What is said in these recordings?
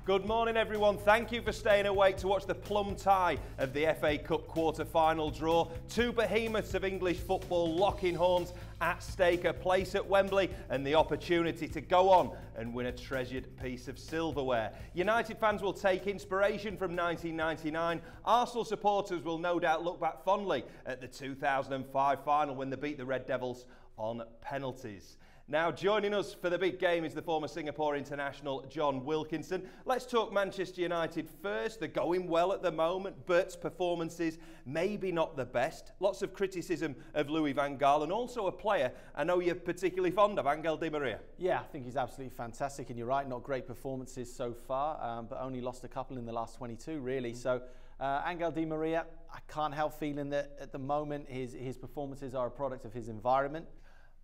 Good morning everyone, thank you for staying awake to watch the plum tie of the FA Cup quarter-final draw. Two behemoths of English football locking horns at stake, a place at Wembley and the opportunity to go on and win a treasured piece of silverware. United fans will take inspiration from 1999. Arsenal supporters will no doubt look back fondly at the 2005 final when they beat the Red Devils on penalties. Now, joining us for the big game is the former Singapore international John Wilkinson. Let's talk Manchester United first. They're going well at the moment, but performances maybe not the best. Lots of criticism of Louis van Gaal and also a player I know you're particularly fond of, Angel Di Maria. Yeah, I think he's absolutely fantastic, and you're right, not great performances so far, but only lost a couple in the last 22, really. So, Angel Di Maria, I can't help feeling that at the moment his performances are a product of his environment.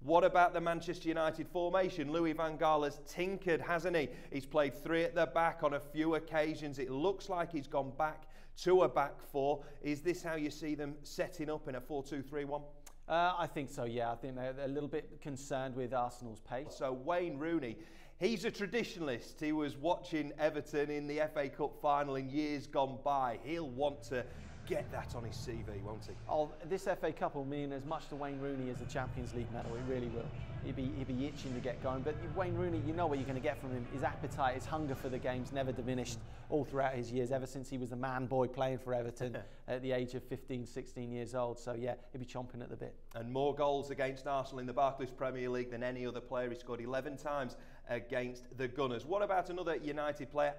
What about the Manchester United formation? Louis van Gaal has tinkered, hasn't he? He's played three at the back on a few occasions. It looks like he's gone back to a back four. Is this how you see them setting up in a 4-2-3-1? I think so, yeah. I think they're a little bit concerned with Arsenal's pace. So Wayne Rooney, he's a traditionalist. He was watching Everton in the FA Cup final in years gone by. He'll want to get that on his CV, won't he? Oh, this FA Cup will mean as much to Wayne Rooney as the Champions League medal. It really will. He'd be itching to get going. But Wayne Rooney, you know what you're going to get from him. His appetite, his hunger for the game's never diminished all throughout his years, ever since he was the man boy playing for Everton at the age of 15, 16 years old. So yeah, he'll be chomping at the bit. And more goals against Arsenal in the Barclays Premier League than any other player. He scored 11 times against the Gunners. What about another United player,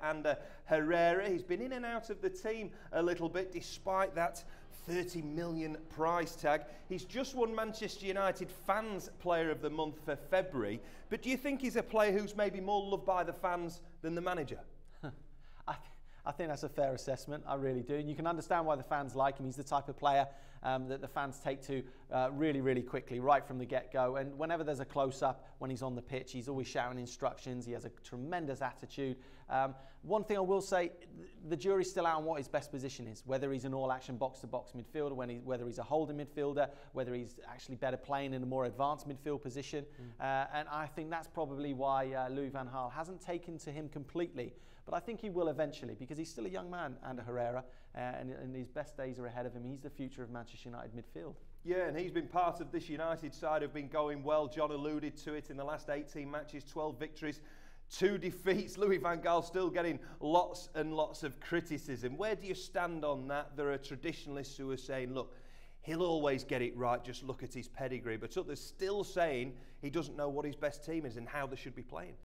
Herrera? He's been in and out of the team a little bit despite that 30 million price tag. He's just won Manchester United Fans Player of the Month for February, but do you think he's a player who's maybe more loved by the fans than the manager? I think that's a fair assessment, I really do. And you can understand why the fans like him. He's the type of player that the fans take to really, really quickly, right from the get-go. And whenever there's a close-up, when he's on the pitch, he's always shouting instructions. He has a tremendous attitude. One thing I will say, the jury's still out on what his best position is, whether he's an all-action box-to-box midfielder, whether he's a holding midfielder, whether he's actually better playing in a more advanced midfield position. And I think that's probably why Louis van Gaal hasn't taken to him completely. But I think he will eventually, because he's still a young man, and Herrera, and his best days are ahead of him. He's the future of Manchester United midfield. Yeah, and he's been part of this United side who've been going well. John alluded to it in the last 18 matches, 12 victories, 2 defeats. Louis van Gaal still getting lots and lots of criticism. Where do you stand on that? There are traditionalists who are saying, look, he'll always get it right, just look at his pedigree. But others still saying he doesn't know what his best team is and how they should be playing.